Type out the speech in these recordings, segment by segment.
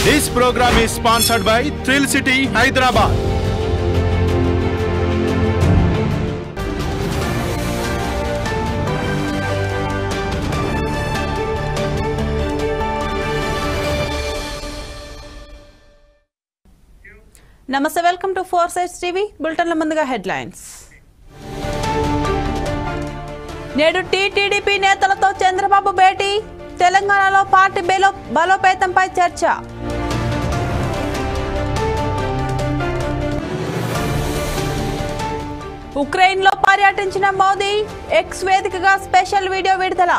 This program is sponsored by Thrill City, Hyderabad. Namaste, welcome to Foresight TV. Bulletin lo munduga headlines. నేడు TDP నేతలతో చంద్రబాబు భేటీ, తెలంగాణలో party బలోపేతంపై చర్చ. ఉక్రెయిన్లో పర్యటించిన Modi, X వేదికగా స్పెషల్ వీడియో విడుదల.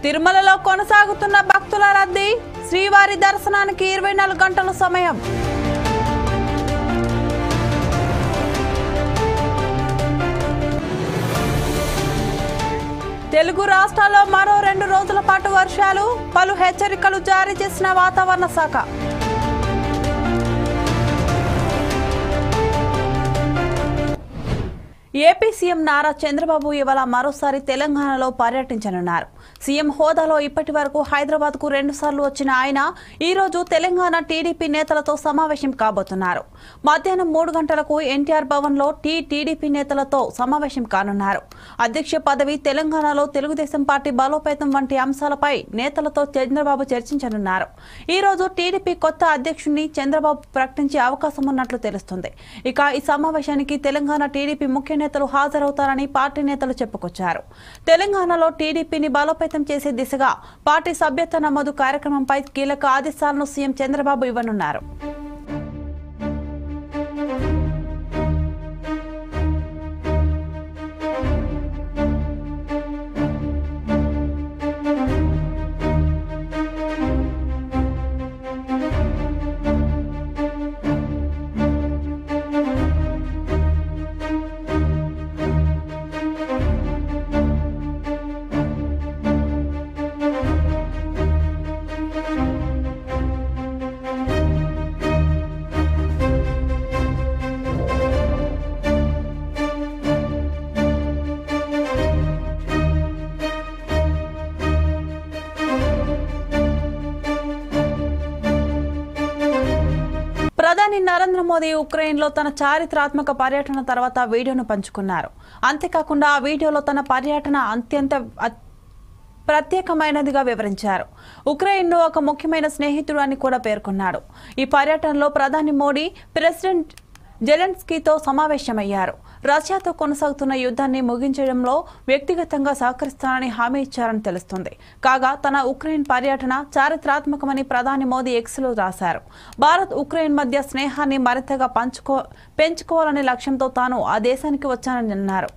తిరుమలలో కొనసాగుతున్న భక్తుల రద్దీ, శ్రీవారి దర్శనానికి 24 గంటల సమయం. తెలుగు రాష్ట్రాల్లో మరో 2 రోజుల పాటు వర్షాలు, పలు హెచ్చరికలు జారీ చేసిన వాతావరణ శాఖ. ఏపీ సీఎం నారా చంద్రబాబు ఇవాళ మరోసారి తెలంగాణలో పర్యటించనున్నారు. సీఎం హోదాలో ఇప్పటి వరకు హైదరాబాద్ కు 2 సార్లు వచ్చిన ఆయన ఈ రోజు తెలంగాణ టీడీపీ నేతలతో సమావేశం కాబోతున్నారు. మధ్యాహ్నం 3 గంటలకు ఎన్టీఆర్ భవన్ లో టీడీపీ నేతలతో సమావేశం కానున్నారు. అధ్యక్ష పదవి, తెలంగాణలో తెలుగుదేశం పార్టీ బలోపేతం వంటి అంశాలపై నేతలతో చంద్రబాబు చర్చించనున్నారు. ఈ రోజు టీడీపీ కొత్త అధ్యక్షుడిని చంద్రబాబు ప్రకటించే అవకాశం ఉన్నట్లు తెలుస్తుంది. ఇక ఈ సమావేశానికి తెలంగాణ టీడీపీ ముఖ్య నేతలు హాజరవుతారని పార్టీ నేతలు చెప్పుకొచ్చారు. తెలంగాణలో టీడీపీని బలోపేతం చేసే దిశగా పార్టీ సభ్యత్వ నమోదు కార్యక్రమంపై కీలక ఆదేశాలను సీఎం చంద్రబాబు ఇవ్వనున్నారు. ప్రధాని నరేంద్ర మోదీ ఉక్రెయిన్లో తన చారిత్రాత్మక పర్యటన తర్వాత వీడియోను పంచుకున్నారు. అంతేకాకుండా ఆ వీడియోలో తన పర్యటన అత్యంత ప్రత్యేకమైనదిగా వివరించారు. ఉక్రెయిన్ను ఒక ముఖ్యమైన స్నేహితుడు అని కూడా పేర్కొన్నాడు. ఈ పర్యటనలో ప్రధాని మోడీ ప్రెసిడెంట్ జెలెన్స్కీతో సమావేశమయ్యారు. రష్యాతో కొనసాగుతున్న యుద్ధాన్ని ముగించడంలో వ్యక్తిగతంగా సహకరిస్తానని హామీ ఇచ్చారని తెలుస్తుంది. కాగా తన ఉక్రెయిన్ పర్యటన చారిత్రాత్మకమని ప్రధాని మోదీ ఎక్స్లో రాశారు. భారత్ ఉక్రెయిన్ మధ్య స్నేహాన్ని మరింతగా పెంచుకోవాలనే లక్ష్యంతో తాను ఆ దేశానికి వచ్చానని అన్నారు.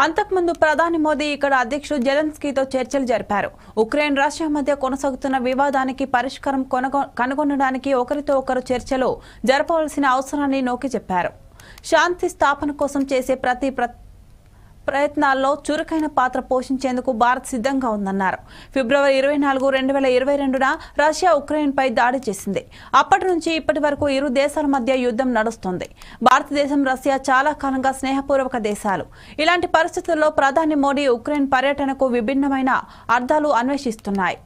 అంతకుముందు ప్రధాని మోదీ ఇక్కడ అధ్యక్షుడు జెలెన్స్కీతో చర్చలు జరిపారు. ఉక్రెయిన్ రష్యా మధ్య కొనసాగుతున్న వివాదానికి పరిష్కారం కనుగొనడానికి ఒకరితో ఒకరు చర్చలు జరపవలసిన అవసరాన్ని నొక్కి చెప్పారు. శాంతి స్థాపన కోసం చేసే ప్రతి ప్రయత్నాల్లో చురుకైన పాత్ర పోషించేందుకు భారత్ సిద్ధంగా ఉందన్నారు. ఫిబ్రవరి 24, 2022న రష్యా ఉక్రెయిన్పై దాడి చేసింది. అప్పటి నుంచి ఇప్పటి వరకు ఇరు దేశాల మధ్య యుద్ధం నడుస్తుంది. భారతదేశం, రష్యా చాలా కాలంగా స్నేహపూర్వక దేశాలు. ఇలాంటి పరిస్థితుల్లో ప్రధాని మోడీ ఉక్రెయిన్ పర్యటనకు విభిన్నమైన అర్థాలు అన్వేషిస్తున్నాయి.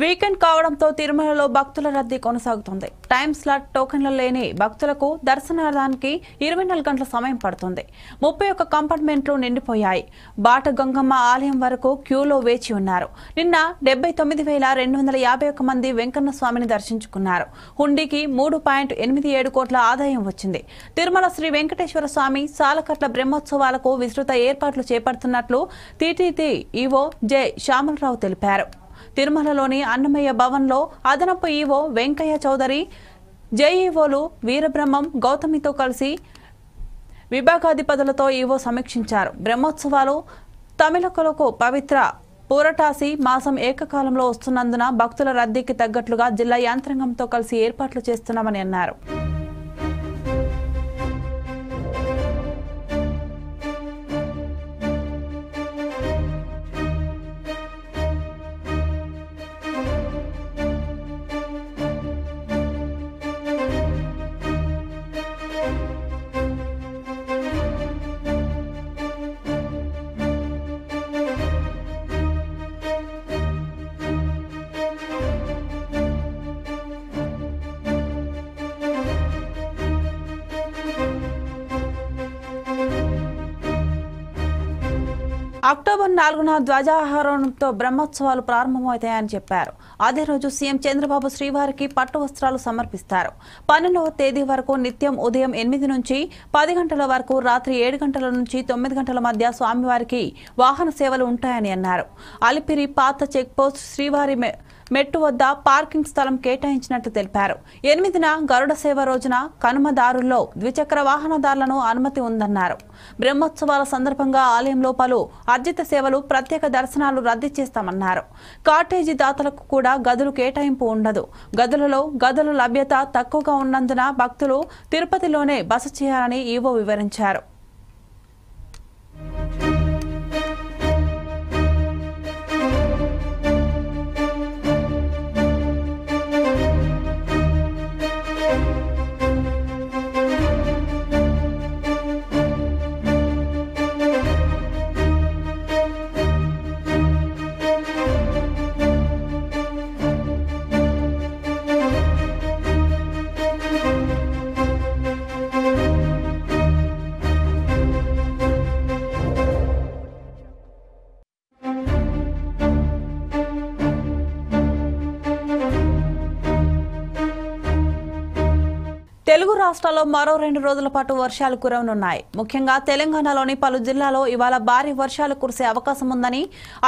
వీకెండ్ కావడంతో తిరుమలలో భక్తుల రద్దీ కొనసాగుతుంది. టైం స్లాట్ టోకెన్లు లేని భక్తులకు దర్శనానికి 24 గంటల సమయం పడుతుంది. 31 కంపార్ట్మెంట్లు నిండిపోయాయి. బాట గంగమ్మ ఆలయం వరకు క్యూలో వేచి ఉన్నారు. నిన్న 79,251 మంది వెంకన్న స్వామిని దర్శించుకున్నారు. హుండీకి 3.87 కోట్ల ఆదాయం వచ్చింది. తిరుమల శ్రీ వెంకటేశ్వర స్వామి సాలకట్ల బ్రహ్మోత్సవాలకు విస్తృత ఏర్పాట్లు చేపడుతున్నట్లు టీటీడీ ఈవో జె శ్యామలరావు తెలిపారు. తిరుమలలోని అన్నమయ్య భవన్లో అదనపు ఈవో వెంకయ్య చౌదరి, జేఈఓలు వీరబ్రహ్మం, గౌతమితో కలిసి విభాగాధిపతులతో ఈవో సమీక్షించారు. బ్రహ్మోత్సవాలు తమిళకులకు పవిత్ర పూరటాసి మాసం ఏకకాలంలో వస్తున్నందున భక్తుల రద్దీకి తగ్గట్లుగా జిల్లా యంత్రాంగంతో కలిసి ఏర్పాట్లు చేస్తున్నామని అన్నారు. అక్టోబర్ 4న ధ్వజారోహణంతో బ్రహ్మోత్సవాలు ప్రారంభమవుతాయని చెప్పారు. అదే రోజు సీఎం చంద్రబాబు శ్రీవారికి పట్టు వస్త్రాలు సమర్పిస్తారు. 12వ తేదీ వరకు నిత్యం ఉదయం 8 నుంచి 10 గంటల వరకు, రాత్రి 7 గంటల నుంచి 9 గంటల మధ్య స్వామివారికి వాహన సేవలు ఉంటాయని అన్నారు. అలిపిరి పాత చెక్పోస్ట్ శ్రీవారి మెట్టు వద్ద పార్కింగ్ స్థలం కేటాయించినట్లు తెలిపారు. 8న గరుడ సేవ రోజున కనుమదారుల్లో ద్విచక్ర వాహనదారులను అనుమతి ఉందన్నారు. బ్రహ్మోత్సవాల సందర్భంగా ఆలయంలో పలు అర్జిత సేవలు, ప్రత్యేక దర్శనాలు రద్దు చేస్తామన్నారు. కాటేజీ దాతలకు కూడా గదులు కేటాయింపు ఉండదు. గదుల లభ్యత తక్కువగా ఉన్నందున భక్తులు తిరుపతిలోనే బస చేయాలని ఈవో వివరించారు. తెలుగు రాష్ట్రాల్లో మరో 2 రోజుల పాటు వర్షాలు కురవనున్నాయి. ముఖ్యంగా తెలంగాణలోని పలు జిల్లాల్లో ఇవాళ భారీ వర్షాలు కురిసే అవకాశం ఉందని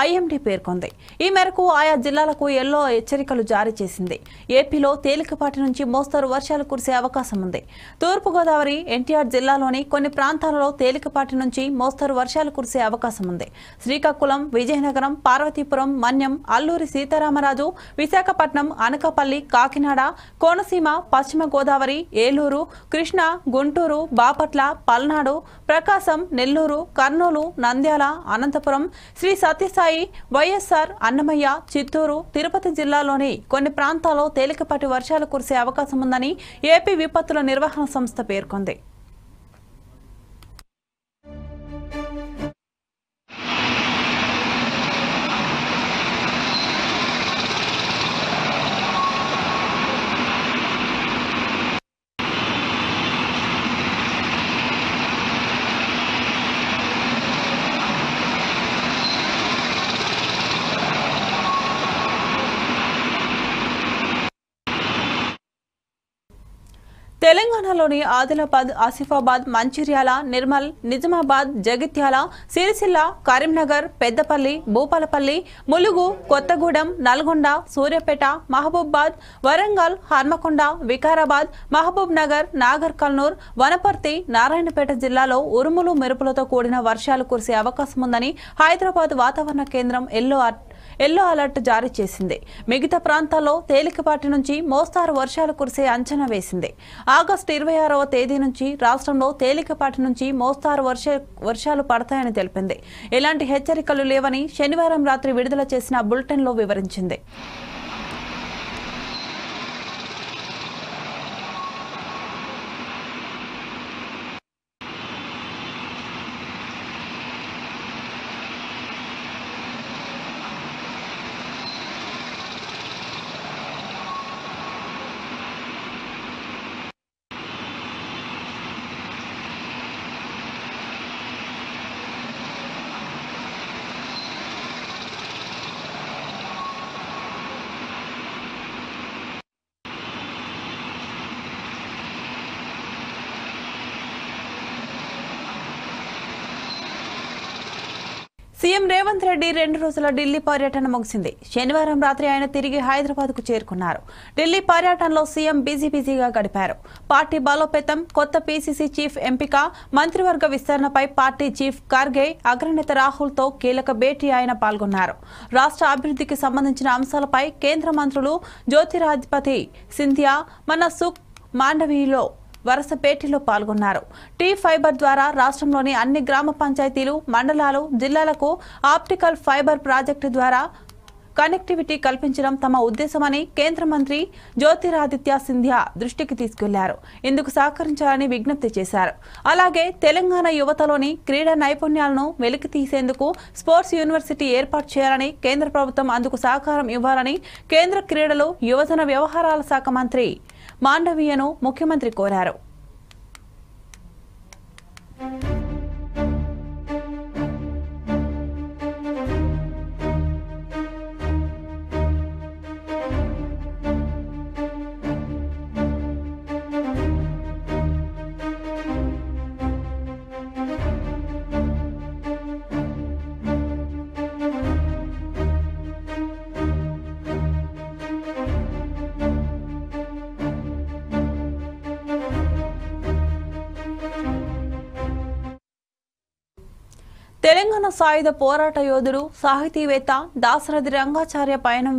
ఐఎండీ పేర్కొంది. ఈ మేరకు ఆయా జిల్లాలకు ఎల్లో హెచ్చరికలు జారీ చేసింది. ఏపీలో తేలికపాటి నుంచి మోస్తరు వర్షాలు కురిసే అవకాశం ఉంది. తూర్పుగోదావరి, ఎన్టీఆర్ జిల్లాలోని కొన్ని ప్రాంతాలలో తేలికపాటి నుంచి మోస్తరు వర్షాలు కురిసే అవకాశం ఉంది. శ్రీకాకుళం, విజయనగరం, పార్వతీపురం, మన్యం, అల్లూరి సీతారామరాజు, విశాఖపట్నం, అనకాపల్లి, కాకినాడ, కోనసీమ, పశ్చిమ గోదావరి, ఏలూరు, కృష్ణా, గుంటూరు, బాపట్ల, పల్నాడు, ప్రకాశం, నెల్లూరు, కర్నూలు, నంద్యాల, అనంతపురం, శ్రీ సత్యసాయి, వైఎస్ఆర్, అన్నమయ్య, చిత్తూరు, తిరుపతి జిల్లాలోని కొన్ని ప్రాంతాల్లో తేలికపాటి వర్షాలు కురిసే అవకాశం ఉందని ఏపీ విపత్తుల నిర్వహణ సంస్థ పేర్కొంది. తెలంగాణలోని ఆదిలాబాద్, ఆసిఫాబాద్, మంచిర్యాల, నిర్మల్, నిజామాబాద్, జగిత్యాల, సిరిసిల్ల, కరీంనగర్, పెద్దపల్లి, భూపాలపల్లి, ములుగు, కొత్తగూడెం, నల్గొండ, సూర్యాపేట, మహబూబాబాద్, వరంగల్, హన్మకొండ, వికారాబాద్, మహబూబ్ నగర్, నాగర్ కర్నూల్, వనపర్తి, నారాయణపేట జిల్లాలో ఉరుములు మెరుపులతో కూడిన వర్షాలు కురిసే అవకాశం ఉందని హైదరాబాద్ వాతావరణ కేంద్రం ఎల్లో అలర్ట్ జారీ చేసింది. మిగతా ప్రాంతాల్లో తేలికపాటి నుంచి మోస్తారు వర్షాలు కురిసే అంచనా వేసింది. ఆగస్టు 26వ తేదీ నుంచి రాష్ట్రంలో తేలికపాటి నుంచి మోస్తారు వర్షాలు పడతాయని తెలిపింది. ఎలాంటి హెచ్చరికలు లేవని శనివారం రాత్రి విడుదల చేసిన బులెటిన్లో వివరించింది. సీఎం రేవంత్ రెడ్డి 2 రోజుల ఢిల్లీ పర్యటన ముగిసింది. శనివారం రాత్రి ఆయన తిరిగి హైదరాబాద్కు చేరుకున్నారు. ఢిల్లీ పర్యటనలో సీఎం బిజీగా గడిపారు. పార్టీ బలోపేతం, కొత్త పీసీసీ చీఫ్ ఎంపిక, మంత్రివర్గ విస్తరణపై పార్టీ చీఫ్ ఖర్గే, అగ్రనేత రాహుల్తో కీలక భేటీ ఆయన పాల్గొన్నారు. రాష్ట్ర అభివృద్ధికి సంబంధించిన అంశాలపై కేంద్ర మంత్రులు జ్యోతిరాదిత్య సింధియా, మనసుఖ్ మాండవీయులో వరుస భేటీలో పాల్గొన్నారు. టీ ఫైబర్ ద్వారా రాష్ట్రంలోని అన్ని గ్రామ పంచాయతీలు, మండలాలు, జిల్లాలకు ఆప్టికల్ ఫైబర్ ప్రాజెక్టు ద్వారా కనెక్టివిటీ కల్పించడం తమ ఉద్దేశమని కేంద్ర మంత్రి జ్యోతిరాదిత్య సింధియా దృష్టికి తీసుకెళ్లారు. ఇందుకు సహకరించాలని విజ్ఞప్తి చేశారు. అలాగే తెలంగాణ యువతలోని క్రీడా నైపుణ్యాలను వెలికి తీసేందుకు స్పోర్ట్స్ యూనివర్సిటీ ఏర్పాటు చేయాలని, కేంద్ర ప్రభుత్వం అందుకు సహకారం ఇవ్వాలని కేంద్ర క్రీడలు, యువజన వ్యవహారాల శాఖ మంత్రి మాండవీయను ముఖ్యమంత్రి కోరారు. తెలంగాణ సాయుధ పోరాట యోధుడు, సాహితీవేత్త దాశరథి రంగాచార్య పయనం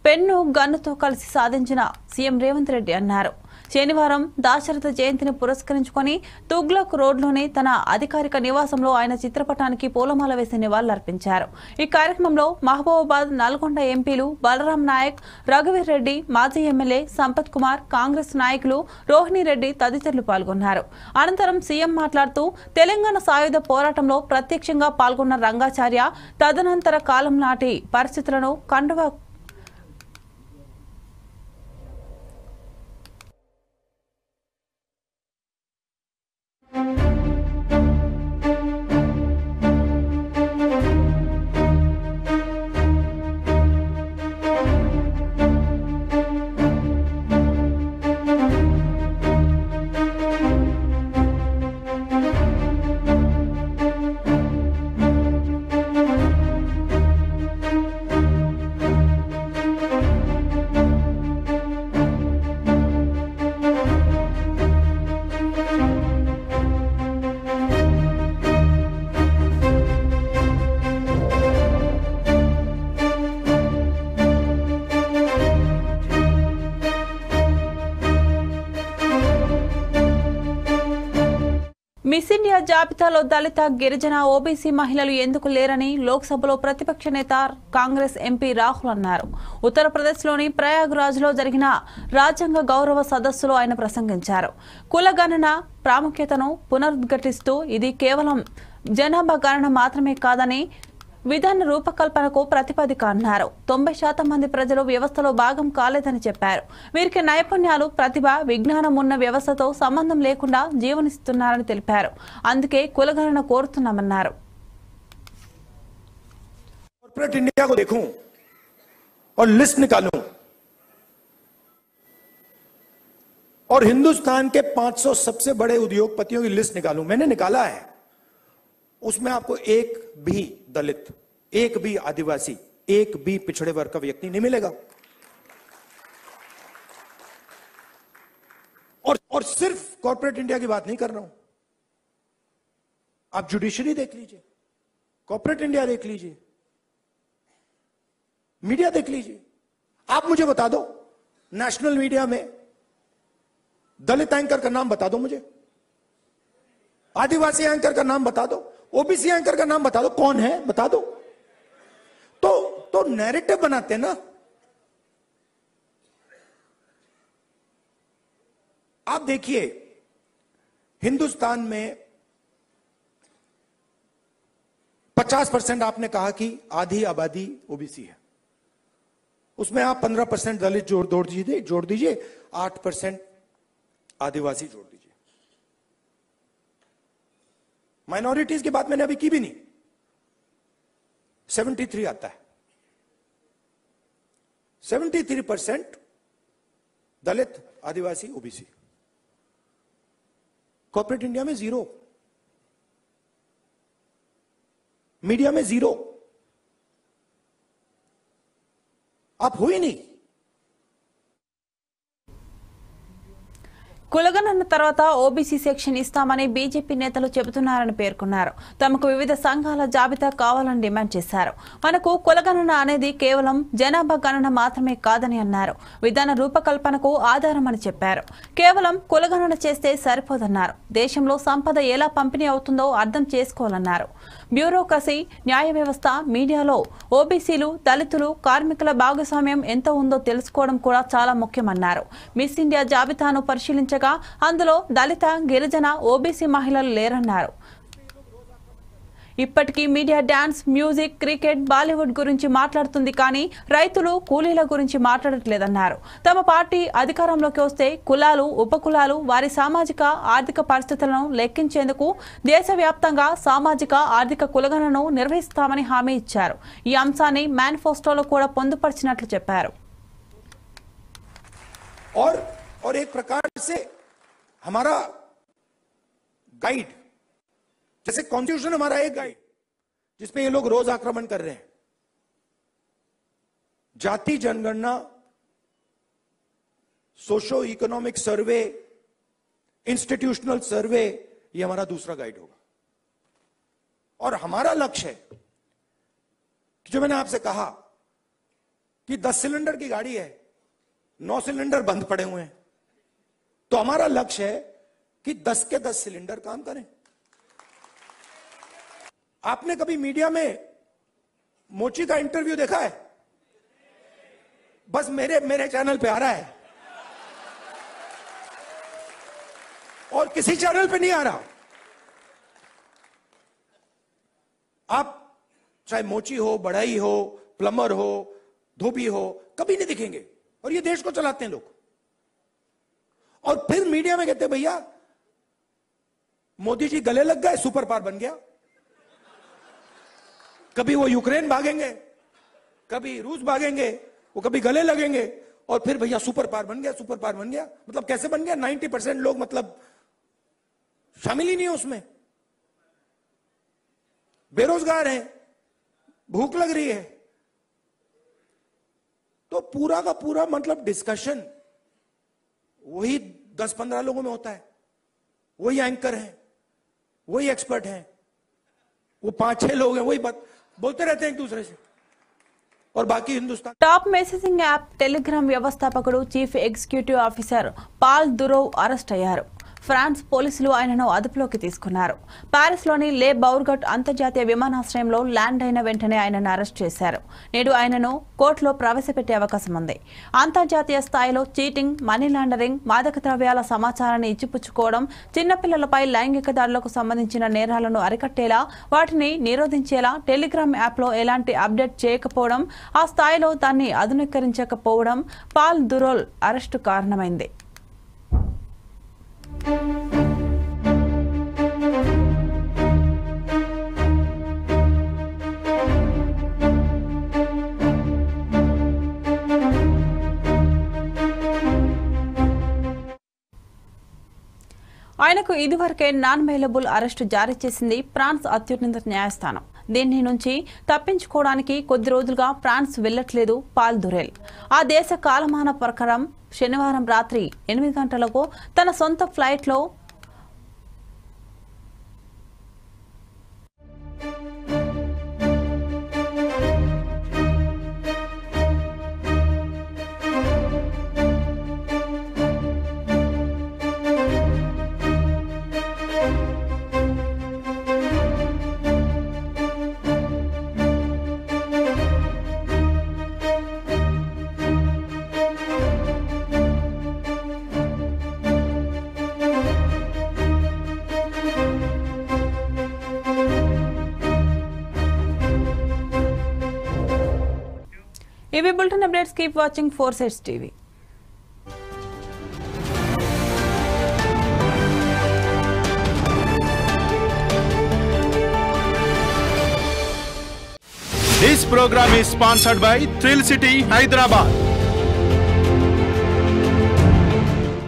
పెన్ను గన్నుతో కలిసి సాధించిన సీఎం రేవంత్ రెడ్డి అన్నారు. శనివారం దాశరథ జయంతిని పురస్కరించుకొని తుగ్లక్ రోడ్లోని తన అధికారిక నివాసంలో ఆయన చిత్రపటానికి పూలమాల వేసి నివాళులర్పించారు. ఈ కార్యక్రమంలో మహబూబాబాద్, నల్గొండ ఎంపీలు బలరాం నాయక్, రఘువీర్ రెడ్డి, మాజీ ఎమ్మెల్యే సంపత్ కుమార్, కాంగ్రెస్ నాయకులు రోహిణి రెడ్డి తదితరులు పాల్గొన్నారు. అనంతరం సీఎం మాట్లాడుతూ తెలంగాణ సాయుధ పోరాటంలో ప్రత్యక్షంగా పాల్గొన్న రంగాచార్య తదనంతర కాలం నాటి పరిస్థితులను కండువా మిస్ ఇండియా జాబితాలో దళిత, గిరిజన, ఓబీసీ మహిళలు ఎందుకు లేరని లోక్సభలో ప్రతిపక్ష నేత కాంగ్రెస్ ఎంపీ రాహుల్ అన్నారు. ఉత్తరప్రదేశ్లోని ప్రయాగ్రాజ్లో జరిగిన రాజ్యాంగ గౌరవ సదస్సులో ఆయన ప్రసంగించారు. కులగణన ప్రాముఖ్యతను పునరుద్ఘాటిస్తూ ఇది కేవలం జనాభా గణన మాత్రమే కాదని, విధాన రూపకల్పనకు ప్రతిపాదిక అన్నారు. 90% మంది ప్రజలు వ్యవస్థలో భాగం కాలేదని చెప్పారు. వీరికి నైపుణ్యాలు, ప్రతిభ, విజ్ఞానం ఉన్న వ్యవస్థతో సంబంధం లేకుండా జీవనిస్తున్నారని తెలిపారు. అందుకే కులగణన కోరుతున్నామన్నారు. कॉर्पोरेट इंडिया को देखूं और लिस्ट निकालूं और हिंदुस्तान के 500 सबसे बड़े उद्योगपतियों की लिस्ट निकालूं, मैंने निकाला है, उसमें आपको एक भी दलित, एक भी आदिवासी, एक भी पिछड़े वर्ग का व्यक्ति नहीं मिलेगा। और सिर्फ कॉर्पोरेट इंडिया की बात नहीं कर रहा हूं, आप जुडिशरी देख लीजिए, कॉर्पोरेट इंडिया देख लीजिए, मीडिया देख लीजिए। आप मुझे बता दो, नेशनल मीडिया में दलित एंकर का नाम बता दो मुझे, आदिवासी एंकर का नाम बता दो, ओबीसी एंकर का नाम बता दो, कौन है बता दो। तो नैरेटिव बनाते ना। आप देखिए, हिंदुस्तान में 50% आपने कहा कि आधी आबादी ओबीसी है, उसमें आप 15% दलित जोड़ दीजिए, 8% आदिवासी जोड़ दीजिए। माइनॉरिटीज की बात मैंने अभी की भी नहीं, 73 आता है। 73% दलित, आदिवासी, ओबीसी। कॉर्पोरेट इंडिया में 0। मीडिया में जीरो, आप हो ही नहीं। కులగణన తర్వాత ఓబీసీ సెక్షన్ ఇస్తామని బీజేపీ నేతలు చెబుతున్నారని పేర్కొన్నారు. తమకు వివిధ సంఘాల జాబితా కావాలని డిమాండ్ చేశారు. మనకు కులగణన అనేది కేవలం జనాభా గణన మాత్రమే కాదని అన్నారు. విధాన రూపకల్పనకు ఆధారమని చెప్పారు. కేవలం కులగణన చేస్తే సరిపోదన్నారు. దేశంలో సంపద ఎలా పంపిణీ అవుతుందో అర్థం చేసుకోవాలన్నారు. బ్యూరోక్రసీ, న్యాయ వ్యవస్థ, మీడియాలో ఓబీసీలు, దళితులు, కార్మికుల భాగస్వామ్యం ఎంత ఉందో తెలుసుకోవడం కూడా చాలా ముఖ్యమన్నారు. మిస్ ఇండియా జాబితాను పరిశీలించగా అందులో దళిత, గిరిజన, ఓబీసీ మహిళలు లేరన్నారు. ఇప్పటికీ media dance, music, cricket, Bollywood గురించి మాట్లాడుతుంది కానీ రైతులు, కూలీల గురించి మాట్లాడట్లేదన్నారు. తమ పార్టీ అధికారంలోకి వస్తే కులాలు, ఉపకులాలు, వారి సామాజిక ఆర్థిక పరిస్థితులను లెక్కించేందుకు దేశవ్యాప్తంగా సామాజిక ఆర్థిక కులగణను నిర్వహిస్తామని హామీ ఇచ్చారు. ఈ అంశాన్ని మేనిఫెస్టోలో కూడా పొందుపరిచినట్లు చెప్పారు. और एक प्रकार से हमारा गाइड, जैसे कॉन्स्टिट्यूशन हमारा एक गाइड जिसपे ये लोग रोज आक्रमण कर रहे हैं, जाति जनगणना, सोशो इकोनॉमिक सर्वे, इंस्टीट्यूशनल सर्वे, ये हमारा दूसरा गाइड होगा। और हमारा लक्ष्य है कि जो मैंने आपसे कहा कि 10 सिलेंडर की गाड़ी है, 9 सिलेंडर बंद पड़े हुए हैं, तो हमारा लक्ष्य है कि 10 के 10 सिलेंडर काम करें। आपने कभी मीडिया में मोची का इंटरव्यू देखा है? बस मेरे चैनल पे आ रहा है और किसी चैनल पे नहीं आ रहा। आप चाहे मोची हो, बढ़ई हो, प्लम्बर हो, धोबी हो, कभी नहीं दिखेंगे। और ये देश को चलाते हैं लोग। और फिर मीडिया में कहते भैया मोदी जी गले लग गए, सुपर पावर बन गया। कभी वो यूक्रेन भागेंगे, कभी रूस भागेंगे, वो कभी गले लगेंगे और फिर भैया सुपर पावर बन गया, सुपर पावर बन गया। मतलब कैसे बन गया? 90% लोग मतलब शामिल ही नहीं है उसमें, बेरोजगार हैं, भूख लग रही है। तो पूरा का पूरा मतलब डिस्कशन वही 10-15 लोगों में होता है, वही एंकर हैं, वही एक्सपर्ट हैं, वो 5-6 लोग हैं, वही बात बोलते रहते हैं एक दूसरे से, और बाकी Hindustan. Top messaging app Telegram వ్యవస్థాపకుడు, chief executive officer Paul Durov arrest అయ్యారు. ఫ్రాన్స్ పోలీసులు ఆయనను అదుపులోకి తీసుకున్నారు. పారిస్లోని లే బౌర్గట్ అంతర్జాతీయ విమానాశ్రయంలో ల్యాండ్ అయిన వెంటనే ఆయనను అరెస్ట్ చేశారు. నేడు ఆయనను కోర్టులో ప్రవేశపెట్టే అవకాశం ఉంది. అంతర్జాతీయ స్థాయిలో చీటింగ్, మనీ లాండరింగ్, మాదక ద్రవ్యాల సమాచారాన్ని ఇచ్చిపుచ్చుకోవడం, చిన్నపిల్లలపై లైంగిక దాడులకు సంబంధించిన నేరాలను అరికట్టేలా, వాటిని నిరోధించేలా టెలిగ్రామ్ యాప్లో ఎలాంటి అప్డేట్ చేయకపోవడం, ఆ స్థాయిలో దాన్ని ఆధునీకరించకపోవడం పాల్ దురోల్ అరెస్టు కారణమైంది. ఆయనకు ఇదివరకే నాన్ బెయిలబుల్ అరెస్టు జారీ చేసింది ఫ్రాన్స్ అత్యున్నత న్యాయస్థానం. దీని నుంచి తప్పించుకోవడానికి కొద్ది రోజులుగా ఫ్రాన్స్ వెళ్లట్లేదు పాల్ దురేల్. ఆ దేశ కాలమాన ప్రకారం శనివారం రాత్రి 8 గంటలకు తన సొంత ఫ్లైట్లో ఇవి bulletin updates. Keep watching 4 Sides TV. This program is sponsored by Thrill City, Hyderabad.